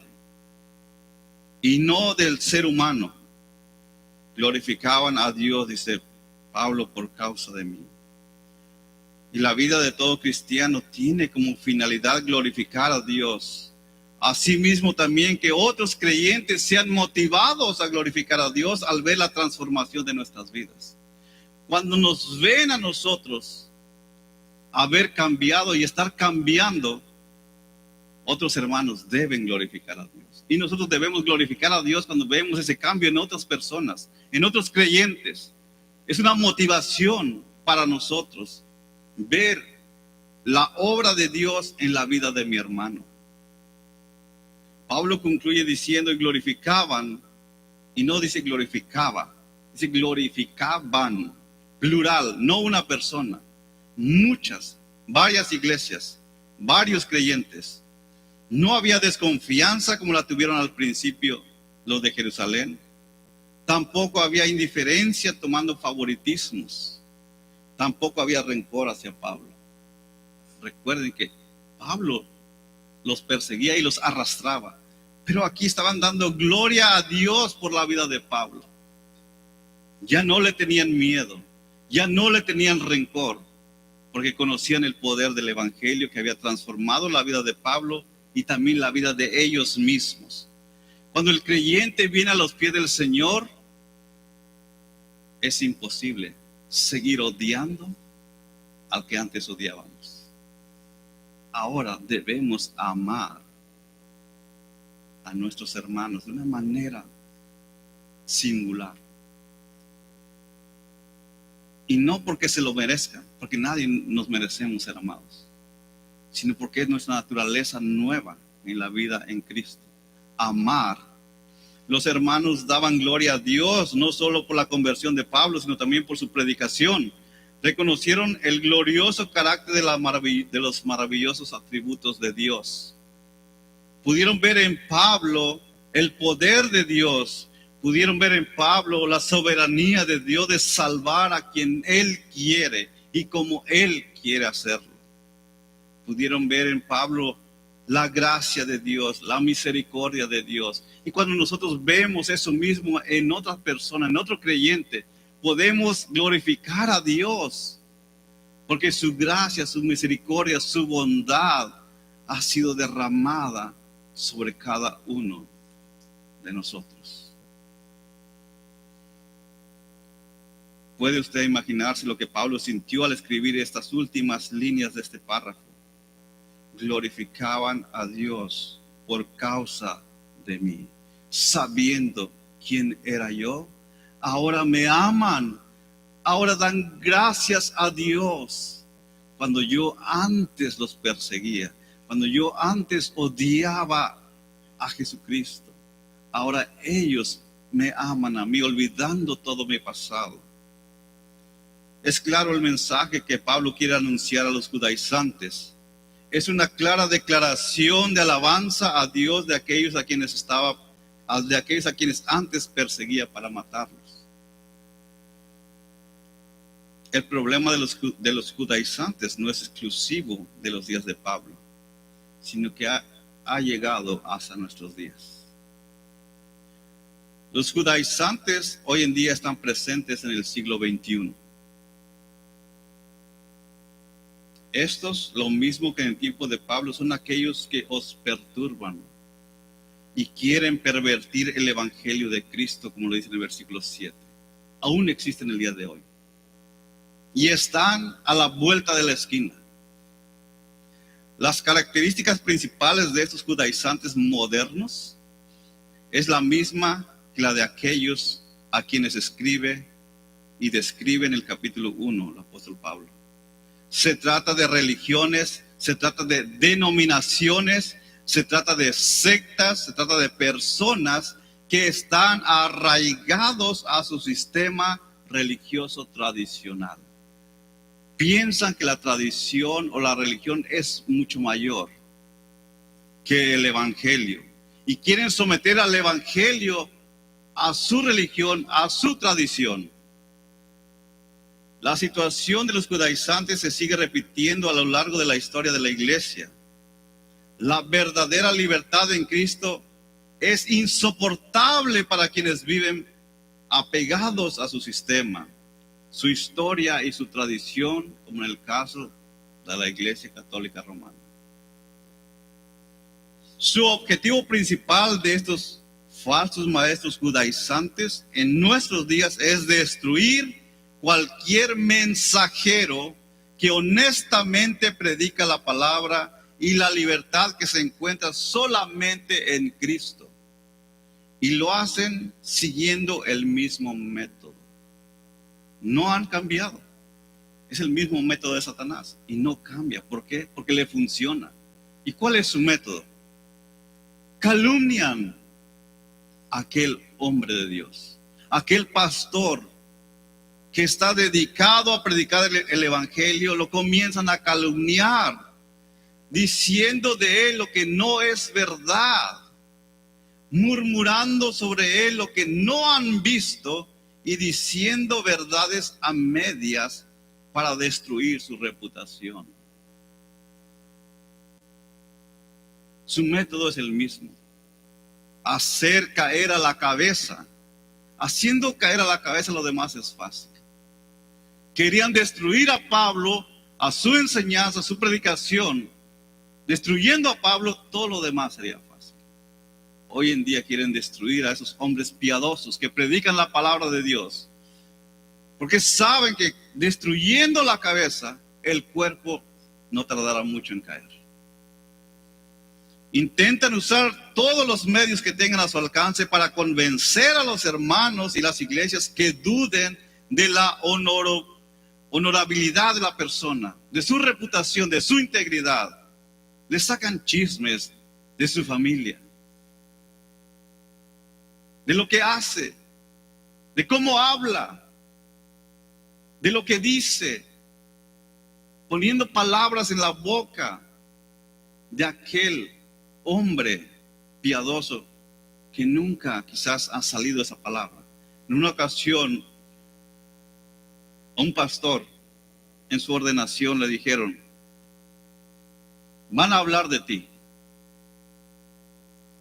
y no del ser humano. Glorificaban a Dios, dice Pablo, por causa de mí. Y la vida de todo cristiano tiene como finalidad glorificar a Dios. Asimismo también que otros creyentes sean motivados a glorificar a Dios al ver la transformación de nuestras vidas. Cuando nos ven a nosotros haber cambiado y estar cambiando, otros hermanos deben glorificar a Dios. Y nosotros debemos glorificar a Dios cuando vemos ese cambio en otras personas, en otros creyentes. Es una motivación para nosotros ver la obra de Dios en la vida de mi hermano. Pablo concluye diciendo: y glorificaban, y no dice glorificaba, dice glorificaban, plural, no una persona, muchas, varias iglesias, varios creyentes. No había desconfianza como la tuvieron al principio los de Jerusalén. Tampoco había indiferencia tomando favoritismos. Tampoco había rencor hacia Pablo. Recuerden que Pablo los perseguía y los arrastraba. Pero aquí estaban dando gloria a Dios por la vida de Pablo. Ya no le tenían miedo, ya no le tenían rencor, porque conocían el poder del evangelio que había transformado la vida de Pablo y también la vida de ellos mismos. Cuando el creyente viene a los pies del Señor, es imposible seguir odiando al que antes odiábamos. Ahora debemos amar a nuestros hermanos de una manera singular. Y no porque se lo merezcan, porque nadie nos merecemos ser amados, sino porque es nuestra naturaleza nueva en la vida en Cristo. Amar. Los hermanos daban gloria a Dios, no solo por la conversión de Pablo, sino también por su predicación. Reconocieron el glorioso carácter de los maravillosos atributos de Dios. Pudieron ver en Pablo el poder de Dios. Pudieron ver en Pablo la soberanía de Dios de salvar a quien Él quiere y como Él quiere hacerlo. Pudieron ver en Pablo la gracia de Dios, la misericordia de Dios. Y cuando nosotros vemos eso mismo en otra persona, en otro creyente, podemos glorificar a Dios, porque su gracia, su misericordia, su bondad ha sido derramada sobre cada uno de nosotros. ¿Puede usted imaginarse lo que Pablo sintió al escribir estas últimas líneas de este párrafo? Glorificaban a Dios por causa de mí, sabiendo quién era yo. Ahora me aman, ahora dan gracias a Dios. Cuando yo antes los perseguía, cuando yo antes odiaba a Jesucristo, ahora ellos me aman a mí, olvidando todo mi pasado. Es claro el mensaje que Pablo quiere anunciar a los judaizantes. Es una clara declaración de alabanza a Dios de aquellos a quienes antes perseguía para matarlos. El problema de los judaizantes no es exclusivo de los días de Pablo, sino que ha llegado hasta nuestros días. Los judaizantes hoy en día están presentes en el siglo XXI. Estos, lo mismo que en el tiempo de Pablo, son aquellos que os perturban y quieren pervertir el evangelio de Cristo, como lo dice en el versículo 7. Aún existen el día de hoy. Y están a la vuelta de la esquina. Las características principales de estos judaizantes modernos es la misma que la de aquellos a quienes escribe y describe en el capítulo 1 el apóstol Pablo. Se trata de religiones, se trata de denominaciones, se trata de sectas, se trata de personas que están arraigados a su sistema religioso tradicional. Piensan que la tradición o la religión es mucho mayor que el evangelio y quieren someter al evangelio a su religión, a su tradición. La situación de los judaizantes se sigue repitiendo a lo largo de la historia de la iglesia. La verdadera libertad en Cristo es insoportable para quienes viven apegados a su sistema, su historia y su tradición, como en el caso de la Iglesia Católica Romana. Su objetivo principal de estos falsos maestros judaizantes en nuestros días es destruir cualquier mensajero que honestamente predica la palabra y la libertad que se encuentra solamente en Cristo. Y lo hacen siguiendo el mismo método. No han cambiado. Es el mismo método de Satanás y no cambia. ¿Por qué? Porque le funciona. ¿Y cuál es su método? Calumnian a aquel hombre de Dios, aquel pastor que está dedicado a predicar el evangelio. Lo comienzan a calumniar, diciendo de él lo que no es verdad, murmurando sobre él lo que no han visto y diciendo verdades a medias para destruir su reputación. Su método es el mismo: hacer caer a la cabeza. Haciendo caer a la cabeza lo demás es fácil. Querían destruir a Pablo, a su enseñanza, a su predicación. Destruyendo a Pablo, todo lo demás sería fácil. Hoy en día quieren destruir a esos hombres piadosos que predican la palabra de Dios, porque saben que destruyendo la cabeza, el cuerpo no tardará mucho en caer. Intentan usar todos los medios que tengan a su alcance para convencer a los hermanos y las iglesias que duden de la honorabilidad de la persona, de su reputación, de su integridad. Le sacan chismes de su familia, de lo que hace, de cómo habla, de lo que dice, poniendo palabras en la boca de aquel hombre piadoso que nunca quizás ha salido esa palabra. En una ocasión, a un pastor en su ordenación le dijeron: van a hablar de ti.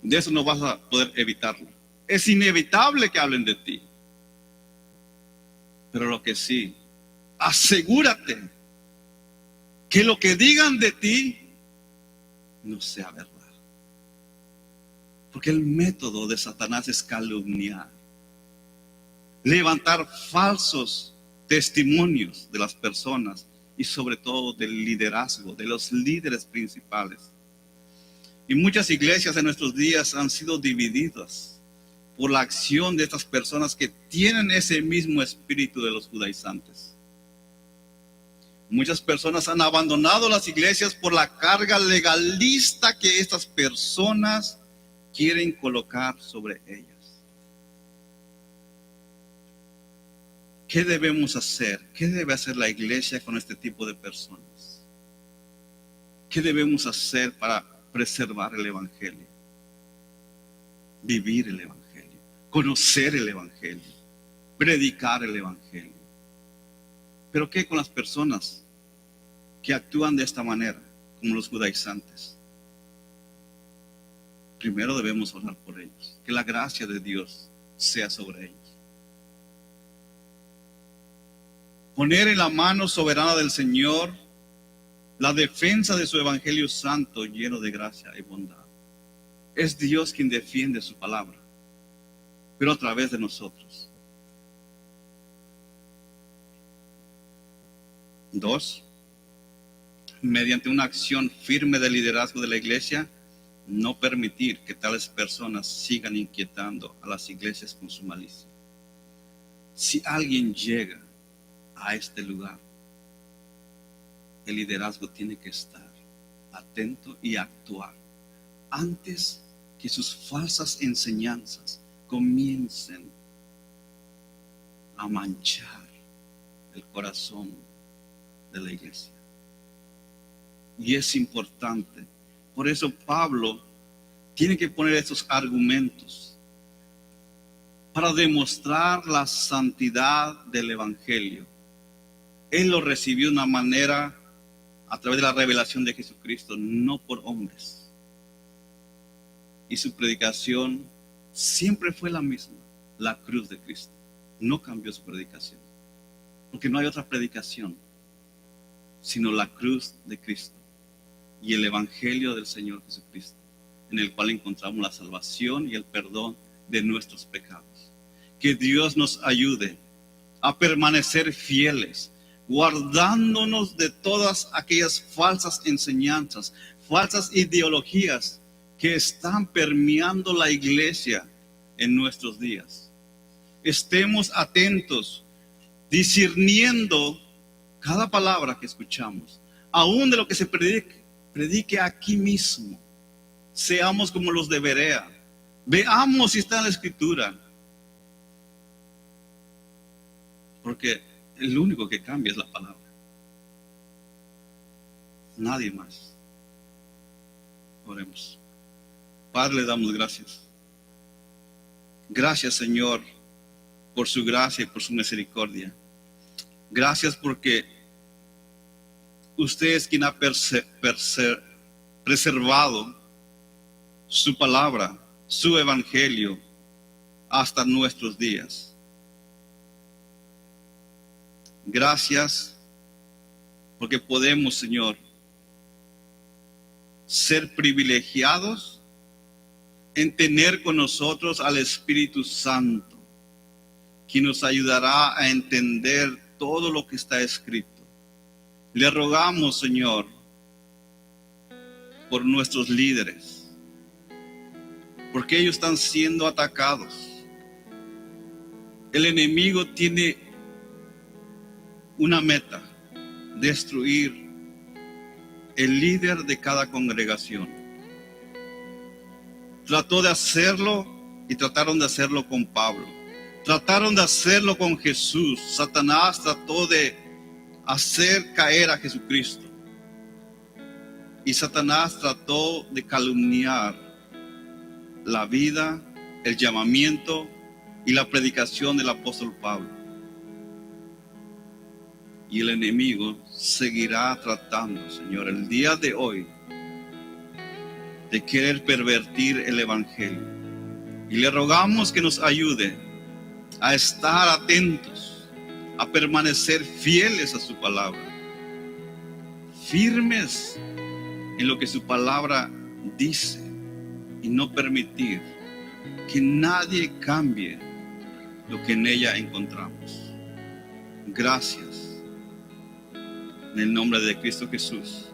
De eso no vas a poder evitarlo. Es inevitable que hablen de ti. Pero lo que sí, asegúrate que lo que digan de ti no sea verdad. Porque el método de Satanás es calumniar, levantar falsos testimonios de las personas y sobre todo del liderazgo, de los líderes principales. Y muchas iglesias en nuestros días han sido divididas por la acción de estas personas que tienen ese mismo espíritu de los judaizantes. Muchas personas han abandonado las iglesias por la carga legalista que estas personas quieren colocar sobre ellas. ¿Qué debemos hacer? ¿Qué debe hacer la iglesia con este tipo de personas? ¿Qué debemos hacer para preservar el evangelio? Vivir el evangelio, conocer el evangelio, predicar el evangelio. ¿Pero qué con las personas que actúan de esta manera, como los judaizantes? Primero debemos orar por ellos, que la gracia de Dios sea sobre ellos. Poner en la mano soberana del Señor la defensa de su evangelio santo lleno de gracia y bondad. Es Dios quien defiende su palabra, pero a través de nosotros. 2, mediante una acción firme de liderazgo de la iglesia, no permitir que tales personas sigan inquietando a las iglesias con su malicia. Si alguien llega a este lugar, el liderazgo tiene que estar atento y actuar antes que sus falsas enseñanzas comiencen a manchar el corazón de la iglesia. Y es importante. Por eso Pablo tiene que poner estos argumentos para demostrar la santidad del evangelio. Él lo recibió de una manera a través de la revelación de Jesucristo, no por hombres. Y su predicación siempre fue la misma, la cruz de Cristo. No cambió su predicación, porque no hay otra predicación sino la cruz de Cristo y el evangelio del Señor Jesucristo, en el cual encontramos la salvación y el perdón de nuestros pecados. Que Dios nos ayude a permanecer fieles, guardándonos de todas aquellas falsas enseñanzas, falsas ideologías que están permeando la iglesia en nuestros días. Estemos atentos, discerniendo cada palabra que escuchamos, aún de lo que se predique aquí mismo. Seamos como los de Berea, veamos si está en la escritura, porque el único que cambia es la palabra, nadie más. Oremos. Padre, le damos gracias. Gracias, Señor, por su gracia y por su misericordia. Gracias porque usted es quien ha preservado su palabra, su evangelio hasta nuestros días. Gracias porque podemos, Señor, ser privilegiados en tener con nosotros al Espíritu Santo, quien nos ayudará a entender todo lo que está escrito. Le rogamos, Señor, por nuestros líderes, porque ellos están siendo atacados. El enemigo tiene una meta: destruir el líder de cada congregación. Trató de hacerlo y trataron de hacerlo con Pablo. Trataron de hacerlo con Jesús. Satanás trató de hacer caer a Jesucristo. Y Satanás trató de calumniar la vida, el llamamiento y la predicación del apóstol Pablo. Y el enemigo seguirá tratando, Señor, el día de hoy, de querer pervertir el evangelio. Y le rogamos que nos ayude a estar atentos, a permanecer fieles a su palabra, firmes en lo que su palabra dice, y no permitir que nadie cambie lo que en ella encontramos. Gracias. En el nombre de Cristo Jesús.